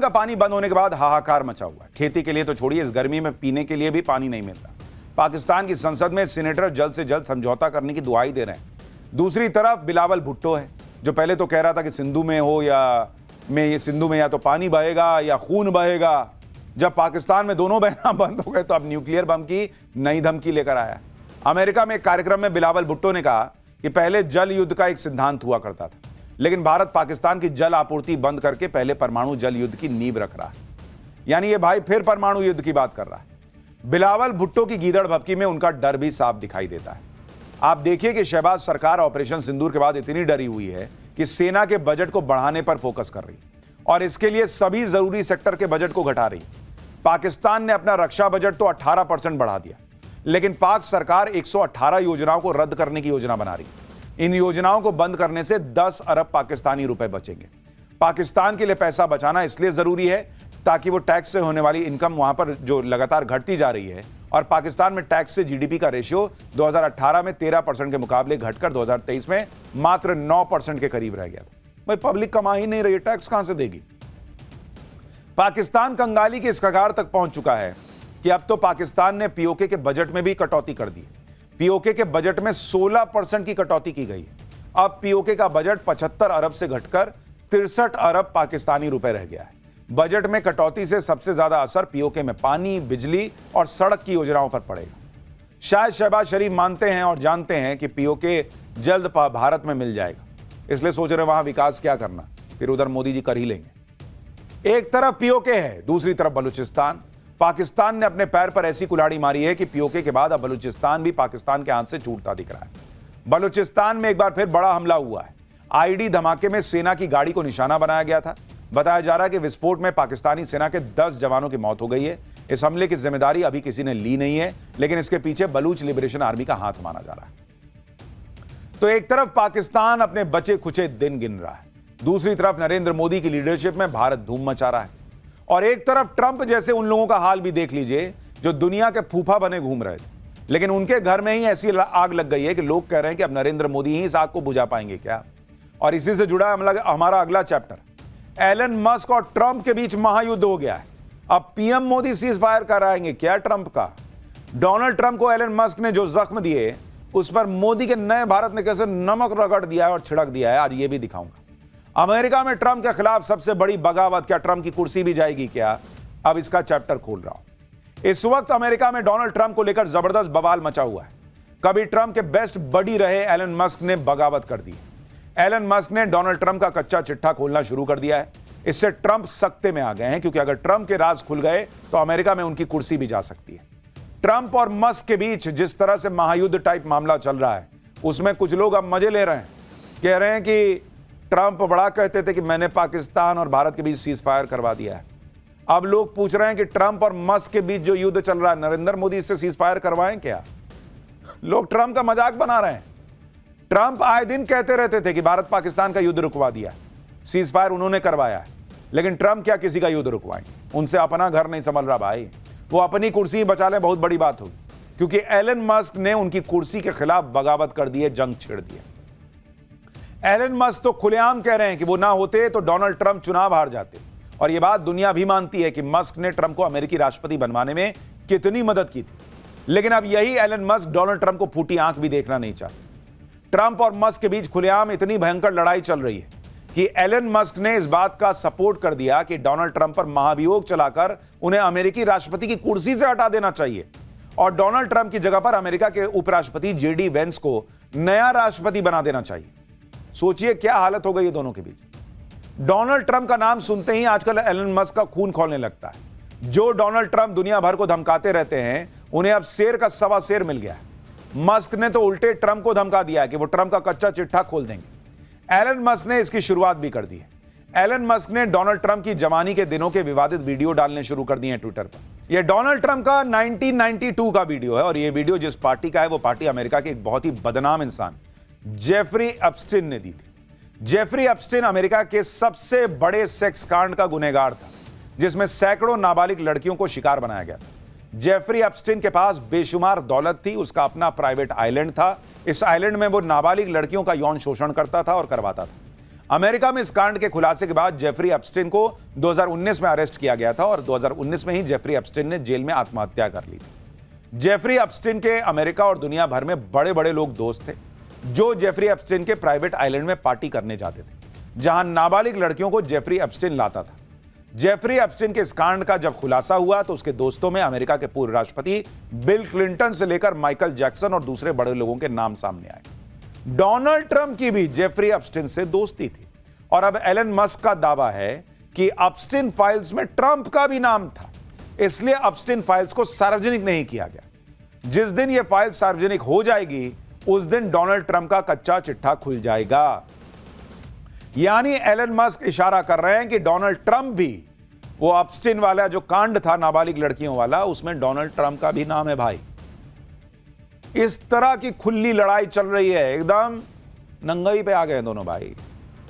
का पानी बंद होने के बाद हाहाकार मचा हुआ है। खेती के लिए तो छोड़िए, इस गर्मी में पीने के लिए भी पानी नहीं मिल रहा। पाकिस्तान की संसद में सीनेटर जल्द से जल्द समझौता करने की दुआई दे रहे हैं। दूसरी तरफ बिलावल भुट्टो है, जो पहले तो कह रहा था कि सिंधु में हो या सिंधु में या तो पानी बहेगा या खून बहेगा। जब पाकिस्तान में दोनों बहना बंद हो गए तो अब न्यूक्लियर बम की नई धमकी लेकर आया। अमेरिका में एक कार्यक्रम में बिलावल भुट्टो ने कहा कि पहले जल युद्ध का एक सिद्धांत हुआ करता था, लेकिन भारत पाकिस्तान की जल आपूर्ति बंद करके पहले परमाणु जल युद्ध की नींव रख रहा है। यानी ये भाई फिर परमाणु युद्ध की बात कर रहा है। बिलावल भुट्टो की गीदड़ भभकी में उनका डर भी साफ दिखाई देता है। आप देखिए कि शहबाज सरकार ऑपरेशन सिंदूर के बाद इतनी डरी हुई है कि सेना के बजट को बढ़ाने पर फोकस कर रही और इसके लिए सभी जरूरी सेक्टर के बजट को घटा रही। पाकिस्तान ने अपना रक्षा बजट तो 18% बढ़ा दिया, लेकिन पाक सरकार 118 योजनाओं को रद्द करने की योजना बना रही। इन योजनाओं को बंद करने से 10 अरब पाकिस्तानी रुपए बचेंगे। पाकिस्तान के लिए पैसा बचाना इसलिए जरूरी है ताकि वो टैक्स से होने वाली इनकम वहां पर जो लगातार घटती जा रही है, और पाकिस्तान में टैक्स से जीडीपी का रेशियो 2018 में 13% के मुकाबले घटकर 2023 में मात्र 9% के करीब रह गया था। भाई पब्लिक कमा ही नहीं रही, टैक्स कहां से देगी। पाकिस्तान कंगाली के इस कगार तक पहुंच चुका है कि अब तो पाकिस्तान ने पीओके के बजट में भी कटौती कर दी। पीओके के बजट में 16% की कटौती की गई। अब पीओके का बजट 75 अरब से घटकर 63 अरब पाकिस्तानी रुपए रह गया है। बजट में कटौती से सबसे ज्यादा असर पीओके में पानी, बिजली और सड़क की योजनाओं पर पड़ेगा। शायद शहबाज शरीफ मानते हैं और जानते हैं कि पीओके जल्द भारत में मिल जाएगा, इसलिए सोच रहे वहां विकास क्या करना, फिर उधर मोदी जी कर ही लेंगे। एक तरफ पीओके है, दूसरी तरफ बलूचिस्तान। पाकिस्तान ने अपने पैर पर ऐसी कुल्हाड़ी मारी है कि पीओके के बाद अब बलूचिस्तान भी पाकिस्तान के हाथ से छूटता दिख रहा है। बलूचिस्तान में एक बार फिर बड़ा हमला हुआ है। आईडी धमाके में सेना की गाड़ी को निशाना बनाया गया था। बताया जा रहा है कि विस्फोट में पाकिस्तानी सेना के 10 जवानों की मौत हो गई है। इस हमले की जिम्मेदारी अभी किसी ने ली नहीं है, लेकिन इसके पीछे बलूच लिबरेशन आर्मी का हाथ माना जा रहा है। तो एक तरफ पाकिस्तान अपने बचे खुचे दिन गिन रहा है, दूसरी तरफ नरेंद्र मोदी की लीडरशिप में भारत धूम मचा रहा है, और एक तरफ ट्रंप जैसे उन लोगों का हाल भी देख लीजिए जो दुनिया के फूफा बने घूम रहे थे, लेकिन उनके घर में ही ऐसी आग लग गई है कि लोग कह रहे हैं कि अब नरेंद्र मोदी ही इस आग को बुझा पाएंगे क्या। और इसी से जुड़ा हमारा अगला चैप्टर। एलन मस्क और ट्रंप के बीच महायुद्ध हो गया है। अब पीएम मोदी सीज फायर कराएंगे क्या ट्रंप का। डोनाल्ड ट्रंप को एलन मस्क ने जो जख्म दिए उस पर मोदी के नए भारत ने कैसे नमक रगड़ दिया है और छिड़क दिया है, आज ये भी दिखाऊंगा। अमेरिका में ट्रंप के खिलाफ सबसे बड़ी बगावत, क्या ट्रंप की कुर्सी भी जाएगी क्या, अब इसका चैप्टर खोल रहा हूं। इस वक्त अमेरिका में डोनाल्ड ट्रंप को लेकर जबरदस्त बवाल मचा हुआ है। कभी ट्रंप के बेस्ट बडी रहे एलन मस्क ने बगावत कर दी। एलन मस्क ने डोनाल्ड ट्रंप का कच्चा चिट्ठा खोलना शुरू कर दिया है। इससे ट्रंप सख्ते में आ गए हैं, क्योंकि अगर ट्रंप के राज खुल गए तो अमेरिका में उनकी कुर्सी भी जा सकती है। ट्रंप और मस्क के बीच जिस तरह से महायुद्ध टाइप मामला चल रहा है, उसमें कुछ लोग अब मजे ले रहे हैं। कह रहे हैं कि ट्रंप बड़ा कहते थे कि मैंने पाकिस्तान और भारत के बीच सीज फायर करवा दिया है। अब लोग पूछ रहे हैं कि ट्रंप और मस्क के बीच जो युद्ध चल रहा है, नरेंद्र मोदी इससे सीज फायर करवाएं क्या। लोग ट्रंप का मजाक बना रहे हैं। ट्रंप आए दिन कहते रहते थे कि भारत पाकिस्तान का युद्ध रुकवा दिया, सीज फायर उन्होंने करवाया है, लेकिन ट्रंप क्या किसी का युद्ध रुकवाएंगे। उनसे अपना घर नहीं संभल रहा भाई, वो अपनी कुर्सी ही बचा ले, बहुत बड़ी बात होगी, क्योंकि एलन मस्क ने उनकी कुर्सी के खिलाफ बगावत कर दी है, जंग छेड़ दी है। एलन मस्क तो खुलेआम कह रहे हैं कि वो ना होते तो डोनाल्ड ट्रंप चुनाव हार जाते, और यह बात दुनिया भी मानती है कि मस्क ने ट्रंप को अमेरिकी राष्ट्रपति बनवाने में कितनी मदद की थी। लेकिन अब यही एलन मस्क डोनाल्ड ट्रंप को फूटी आंख भी देखना नहीं चाहते। ट्रंप और मस्क के बीच खुलेआम इतनी भयंकर लड़ाई चल रही है कि एलन मस्क ने इस बात का सपोर्ट कर दिया कि डोनाल्ड ट्रंप पर महाभियोग चलाकर उन्हें अमेरिकी राष्ट्रपति की कुर्सी से हटा देना चाहिए, और डोनाल्ड ट्रंप की जगह पर अमेरिका के उपराष्ट्रपति जेडी वेंस को नया राष्ट्रपति बना देना चाहिए। सोचिए क्या हालत हो गई है दोनों के बीच। डोनाल्ड ट्रंप का नाम सुनते ही आजकल एलन मस्क का खून खौलने लगता है। जो डोनाल्ड ट्रंप दुनिया भर को धमकाते रहते हैं, उन्हें अब शेर का सवा शेर मिल गया है। मस्क ने तो उल्टे ट्रंप को धमका दिया कि वो ट्रंप का कच्चा चिट्ठा खोल देंगे। एलन मस्क ने इसकी शुरुआत भी कर दी है। एलन मस्क ने डोनाल्ड ट्रंप की जवानी के दिनों के विवादित वीडियो डालने शुरू कर दिए हैं ट्विटर पर। यह डोनाल्ड ट्रंप का 1992 का वीडियो है, और यह वीडियो जिस पार्टी का है वो पार्टी अमेरिका के एक बहुत ही बदनाम इंसान जेफरी एप्स्टीन ने दी थी। जेफरी एप्स्टीन अमेरिका के सबसे बड़े सेक्स कांड का गुनहगार था, जिसमें सैकड़ों नाबालिग लड़कियों को शिकार बनाया गया था। जेफरी एप्स्टीन के पास बेशुमार दौलत थी, उसका अपना प्राइवेट आइलैंड था। इस आइलैंड में वो नाबालिग लड़कियों का यौन शोषण करता था और करवाता था। अमेरिका में इस कांड के खुलासे के बाद जेफरी एप्स्टीन को 2019 में अरेस्ट किया गया था और 2019 में ही जेफरी एप्स्टीन ने जेल में आत्महत्या कर ली थी। जेफरी एप्स्टीन के अमेरिका और दुनिया भर में बड़े बड़े लोग दोस्त थे जो जेफरी एप्स्टीन के प्राइवेट आइलैंड में पार्टी करने जाते थे, जहां नाबालिग लड़कियों को जेफरी एप्स्टीन लाता था। जेफरी एप्स्टीन के इस कांड का जब खुलासा हुआ तो उसके दोस्तों में अमेरिका के पूर्व राष्ट्रपति बिल क्लिंटन से लेकर माइकल जैक्सन और दूसरे बड़े लोगों के नाम सामने आए। डोनाल्ड ट्रंप की भी जेफरी एप्स्टीन से दोस्ती थी और अब एलन मस्क का दावा है कि एप्स्टीन फाइल्स में ट्रंप का भी नाम था, इसलिए एप्स्टीन फाइल्स को सार्वजनिक नहीं किया गया। जिस दिन यह फाइल सार्वजनिक हो जाएगी उस दिन डोनाल्ड ट्रंप का कच्चा चिट्ठा खुल जाएगा। यानी एलन मस्क इशारा कर रहे हैं कि डोनाल्ड ट्रंप भी, वो एप्स्टीन वाला जो कांड था नाबालिग लड़कियों वाला, उसमें डोनाल्ड ट्रंप का भी नाम है भाई। इस तरह की खुली लड़ाई चल रही है, एकदम नंगाई पे आ गए दोनों भाई।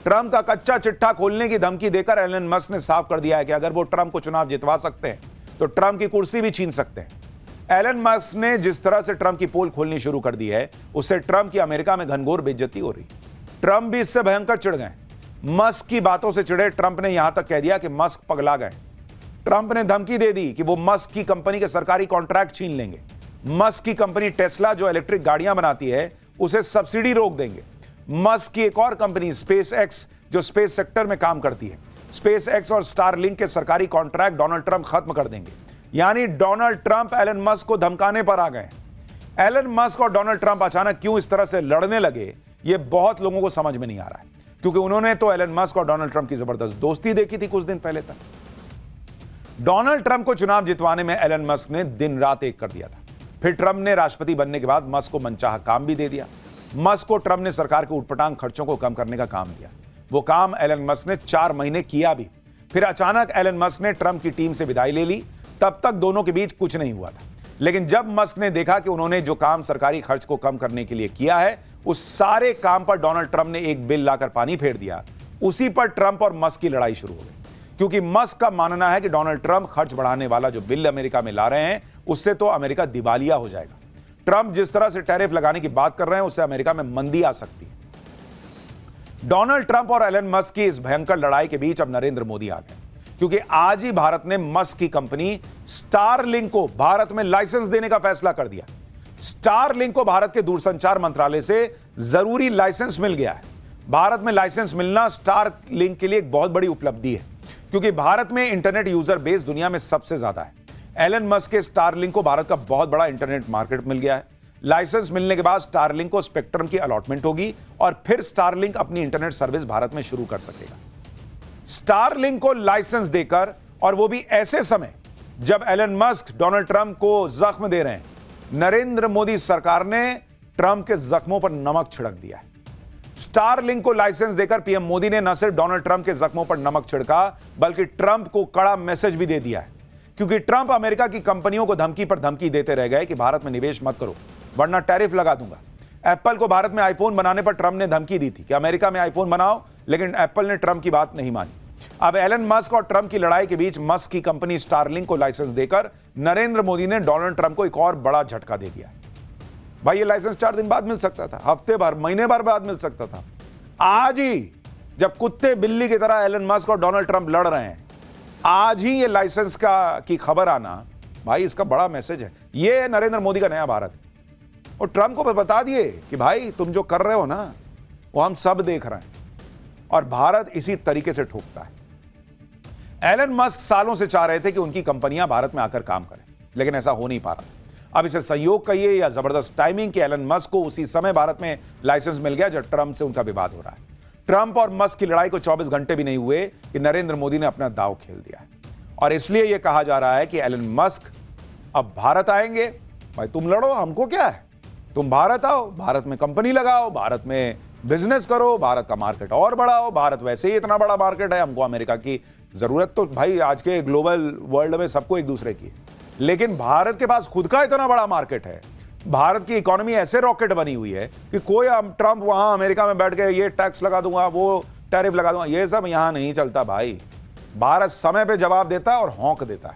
ट्रंप का कच्चा चिट्ठा खोलने की धमकी देकर एलन मस्क ने साफ कर दिया है कि अगर वो ट्रंप को चुनाव जितवा सकते हैं तो ट्रंप की कुर्सी भी छीन सकते हैं। एलन मस्क ने जिस तरह से ट्रंप की पोल खोलनी शुरू कर दी है उससे ट्रंप की अमेरिका में घनघोर बेइज्जती हो रही। ट्रंप भी इससे भयंकर चिढ़ गए। मस्क की बातों से चिढ़े ट्रंप ने यहां तक कह दिया कि मस्क पगला गए। ट्रंप ने धमकी दे दी कि वो मस्क की कंपनी के सरकारी कॉन्ट्रैक्ट छीन लेंगे। मस्क की कंपनी टेस्ला जो इलेक्ट्रिक गाड़ियां बनाती है उसे सब्सिडी रोक देंगे। मस्क की एक और कंपनी स्पेस एक्स जो स्पेस सेक्टर में काम करती है, स्पेस एक्स और स्टारलिंक के सरकारी कॉन्ट्रैक्ट डोनाल्ड ट्रंप खत्म कर देंगे। यानी डोनाल्ड ट्रंप एलन मस्क को धमकाने पर आ गए। एलन मस्क और डोनाल्ड ट्रंप अचानक क्यों इस तरह से लड़ने लगे ये बहुत लोगों को समझ में नहीं आ रहा है, क्योंकि उन्होंने तो एलन मस्क और डोनाल्ड ट्रंप की जबरदस्त दोस्ती देखी थी कुछ दिन पहले तक। डोनाल्ड ट्रंप को चुनाव जितवाने में एलन मस्क ने दिन रात एक कर दिया था। फिर ट्रंप ने राष्ट्रपति बनने के बाद मस्क को मनचाहा काम भी दे दिया। मस्क को ट्रंप ने सरकार के उटपटांग खर्चों को कम करने का काम दिया। वो काम एलन मस्क ने 4 महीने किया भी। फिर अचानक एलन मस्क ने ट्रंप की टीम से विदाई ले ली। तब तक दोनों के बीच कुछ नहीं हुआ था, लेकिन जब मस्क ने देखा कि उन्होंने जो काम सरकारी खर्च को कम करने के लिए किया है उस सारे काम पर डोनाल्ड ट्रंप ने एक बिल लाकर पानी फेर दिया, उसी पर ट्रंप और मस्क की लड़ाई शुरू हो गई। क्योंकि मस्क का मानना है कि डोनाल्ड ट्रंप खर्च बढ़ाने वाला जो बिल अमेरिका में ला रहे हैं उससे तो अमेरिका दिवालिया हो जाएगा। ट्रंप जिस तरह से टैरिफ लगाने की बात कर रहे हैं उससे अमेरिका में मंदी आ सकती है। डोनाल्ड ट्रंप और एलन मस्क की इस भयंकर लड़ाई के बीच अब नरेंद्र मोदी आ गए, क्योंकि आज ही भारत ने मस्क की कंपनी स्टारलिंक को भारत में लाइसेंस देने का फैसला कर दिया। स्टारलिंक को भारत के दूरसंचार मंत्रालय से जरूरी लाइसेंस मिल गया है। भारत में लाइसेंस मिलना स्टारलिंक के लिए एक बहुत बड़ी उपलब्धि है, क्योंकि भारत में इंटरनेट यूजर बेस दुनिया में सबसे ज्यादा है। एलन मस्क के स्टारलिंक को भारत का बहुत बड़ा इंटरनेट मार्केट मिल गया है। लाइसेंस मिलने के बाद स्टारलिंक को स्पेक्ट्रम की अलॉटमेंट होगी और फिर स्टारलिंक अपनी इंटरनेट सर्विस भारत में शुरू कर सकेगा। स्टारलिंक को लाइसेंस देकर, और वो भी ऐसे समय जब एलन मस्क डोनाल्ड ट्रंप को जख्म दे रहे हैं, नरेंद्र मोदी सरकार ने ट्रंप के जख्मों पर नमक छिड़क दिया है। स्टारलिंक को लाइसेंस देकर पीएम मोदी ने न सिर्फ डोनाल्ड ट्रंप के जख्मों पर नमक छिड़का बल्कि ट्रंप को कड़ा मैसेज भी दे दिया है, क्योंकि ट्रंप अमेरिका की कंपनियों को धमकी पर धमकी देते रह गए कि भारत में निवेश मत करो वरना टैरिफ लगा दूंगा। एप्पल को भारत में आईफोन बनाने पर ट्रंप ने धमकी दी थी कि अमेरिका में आईफोन बनाओ, लेकिन एप्पल ने ट्रंप की बात नहीं मानी। अब एलन मस्क और ट्रंप की लड़ाई के बीच मस्क की कंपनी स्टारलिंक को लाइसेंस देकर नरेंद्र मोदी ने डोनाल्ड ट्रंप को एक और बड़ा झटका दे दिया। भाई ये लाइसेंस 4 दिन बाद मिल सकता था, हफ्ते भर, महीने भर बाद मिल सकता था। आज ही जब कुत्ते बिल्ली की तरह एलन मस्क और डोनाल्ड ट्रंप लड़ रहे हैं, आज ही ये लाइसेंस की खबर आना, भाई इसका बड़ा मैसेज है। ये है नरेंद्र मोदी का नया भारत। और ट्रंप को बता दिए कि भाई तुम जो कर रहे हो ना वो हम सब देख रहे हैं, और भारत इसी तरीके से ठोकता है। एलन मस्क सालों से चाह रहे थे कि उनकी कंपनियां भारत में आकर काम करें, लेकिन ऐसा हो नहीं पा रहा। अब इसे संयोग कहिए या जबरदस्त टाइमिंग कि एलन मस्क को उसी समय भारत में लाइसेंस मिल गया जब ट्रंप से उनका विवाद हो रहा है। ट्रंप और मस्क की लड़ाई को 24 घंटे भी नहीं हुए कि नरेंद्र मोदी ने अपना दांव खेल दिया है, और इसलिए यह कहा जा रहा है कि एलन मस्क अब भारत आएंगे। भाई तुम लड़ो, हमको क्या है, तुम भारत आओ, भारत में कंपनी लगाओ, भारत में बिजनेस करो, भारत का मार्केट और बढ़ाओ। भारत वैसे ही इतना बड़ा मार्केट है, हमको अमेरिका की जरूरत तो भाई आज के ग्लोबल वर्ल्ड में सबको एक दूसरे की, लेकिन भारत के पास खुद का इतना बड़ा मार्केट है। भारत की इकोनॉमी ऐसे रॉकेट बनी हुई है कि कोई ट्रंप वहां अमेरिका में बैठ के ये टैक्स लगा दूंगा, वो टैरिफ लगा दूंगा, ये सब यहां नहीं चलता भाई। भारत समय पे जवाब देता है और हौंक देता है।